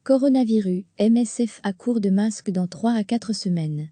Coronavirus, MSF à court de masques dans 3 à 4 semaines.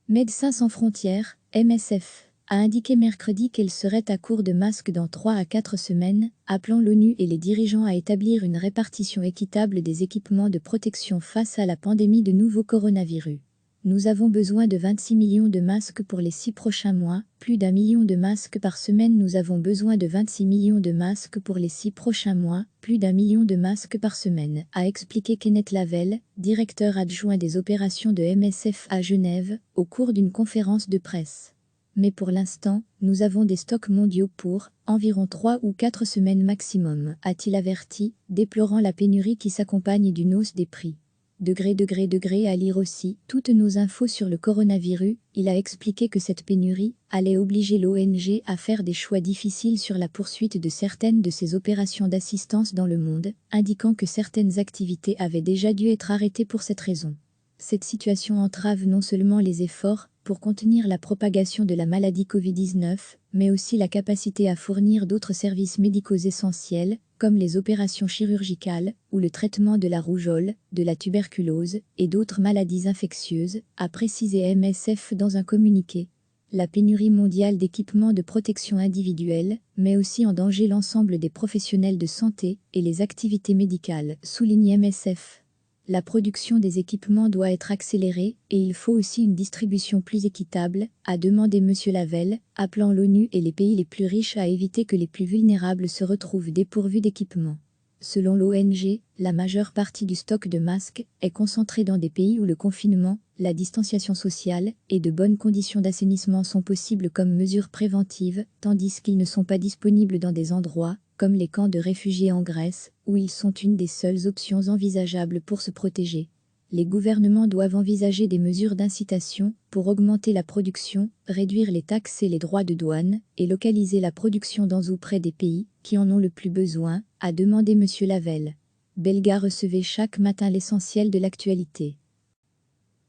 Médecins sans frontières, MSF, a indiqué mercredi qu'elle serait à court de masques dans 3 à 4 semaines, appelant l'ONU et les dirigeants à établir une répartition équitable des équipements de protection face à la pandémie de nouveau coronavirus. Nous avons besoin de 26 millions de masques pour les 6 prochains mois, plus d'1 million de masques par semaine. Nous avons besoin de 26 millions de masques pour les 6 prochains mois, plus d'1 million de masques par semaine, a expliqué Kenneth Lavelle, directeur adjoint des opérations de MSF à Genève, au cours d'une conférence de presse. Mais pour l'instant, nous avons des stocks mondiaux pour environ 3 ou 4 semaines maximum, a-t-il averti, déplorant la pénurie qui s'accompagne d'une hausse des prix. À lire aussi toutes nos infos sur le coronavirus. Il a expliqué que cette pénurie allait obliger l'ONG à faire des choix difficiles sur la poursuite de certaines de ses opérations d'assistance dans le monde, indiquant que certaines activités avaient déjà dû être arrêtées pour cette raison. Cette situation entrave non seulement les efforts pour contenir la propagation de la maladie Covid-19, mais aussi la capacité à fournir d'autres services médicaux essentiels, comme les opérations chirurgicales ou le traitement de la rougeole, de la tuberculose et d'autres maladies infectieuses, a précisé MSF dans un communiqué. La pénurie mondiale d'équipements de protection individuelle met aussi en danger l'ensemble des professionnels de santé et les activités médicales, souligne MSF. La production des équipements doit être accélérée et il faut aussi une distribution plus équitable, a demandé M. Lavelle, appelant l'ONU et les pays les plus riches à éviter que les plus vulnérables se retrouvent dépourvus d'équipements. Selon l'ONG, la majeure partie du stock de masques est concentrée dans des pays où le confinement, la distanciation sociale et de bonnes conditions d'assainissement sont possibles comme mesures préventives, tandis qu'ils ne sont pas disponibles dans des endroits, comme les camps de réfugiés en Grèce, où ils sont une des seules options envisageables pour se protéger. Les gouvernements doivent envisager des mesures d'incitation pour augmenter la production, réduire les taxes et les droits de douane, et localiser la production dans ou près des pays qui en ont le plus besoin, a demandé M. Lavelle. Belga recevait chaque matin l'essentiel de l'actualité.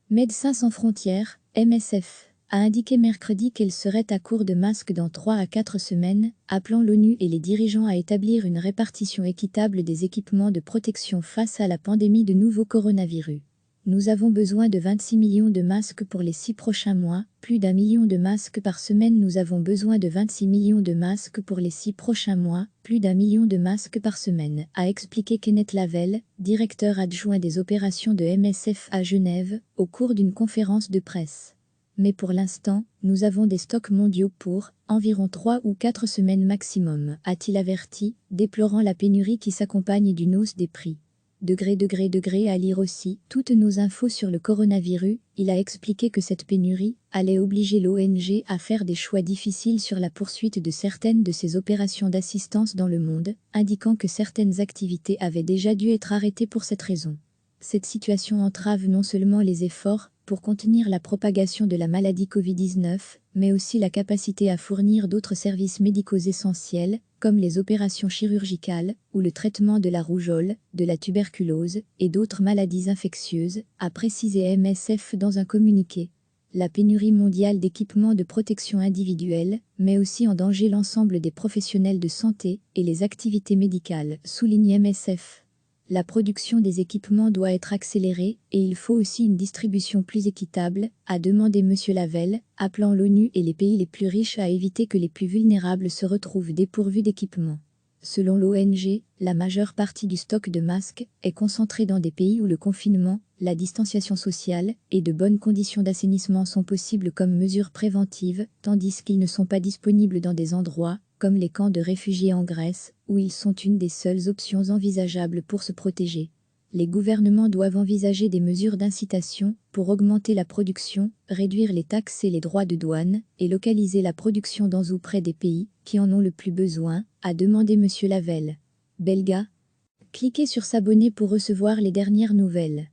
Médecins sans frontières, MSF, a indiqué mercredi qu'elle serait à court de masques dans 3 à 4 semaines, appelant l'ONU et les dirigeants à établir une répartition équitable des équipements de protection face à la pandémie de nouveau coronavirus. Nous avons besoin de 26 millions de masques pour les 6 prochains mois, plus d'1 million de masques par semaine. Nous avons besoin de 26 millions de masques pour les 6 prochains mois, plus d'1 million de masques par semaine, a expliqué Kenneth Lavelle, directeur adjoint des opérations de MSF à Genève, au cours d'une conférence de presse. Mais pour l'instant, nous avons des stocks mondiaux pour environ 3 ou 4 semaines maximum, a-t-il averti, déplorant la pénurie qui s'accompagne d'une hausse des prix. À lire aussi toutes nos infos sur le coronavirus. Il a expliqué que cette pénurie allait obliger l'ONG à faire des choix difficiles sur la poursuite de certaines de ses opérations d'assistance dans le monde, indiquant que certaines activités avaient déjà dû être arrêtées pour cette raison. Cette situation entrave non seulement les efforts pour contenir la propagation de la maladie Covid-19, mais aussi la capacité à fournir d'autres services médicaux essentiels, comme les opérations chirurgicales ou le traitement de la rougeole, de la tuberculose et d'autres maladies infectieuses, a précisé MSF dans un communiqué. La pénurie mondiale d'équipements de protection individuelle met aussi en danger l'ensemble des professionnels de santé et les activités médicales, souligne MSF. La production des équipements doit être accélérée et il faut aussi une distribution plus équitable, a demandé M. Lavelle, appelant l'ONU et les pays les plus riches à éviter que les plus vulnérables se retrouvent dépourvus d'équipements. Selon l'ONG, la majeure partie du stock de masques est concentrée dans des pays où le confinement, la distanciation sociale et de bonnes conditions d'assainissement sont possibles comme mesures préventives, tandis qu'ils ne sont pas disponibles dans des endroits, comme les camps de réfugiés en Grèce, où ils sont une des seules options envisageables pour se protéger. Les gouvernements doivent envisager des mesures d'incitation pour augmenter la production, réduire les taxes et les droits de douane, et localiser la production dans ou près des pays qui en ont le plus besoin, a demandé M. Lavelle. Belga. Cliquez sur s'abonner pour recevoir les dernières nouvelles.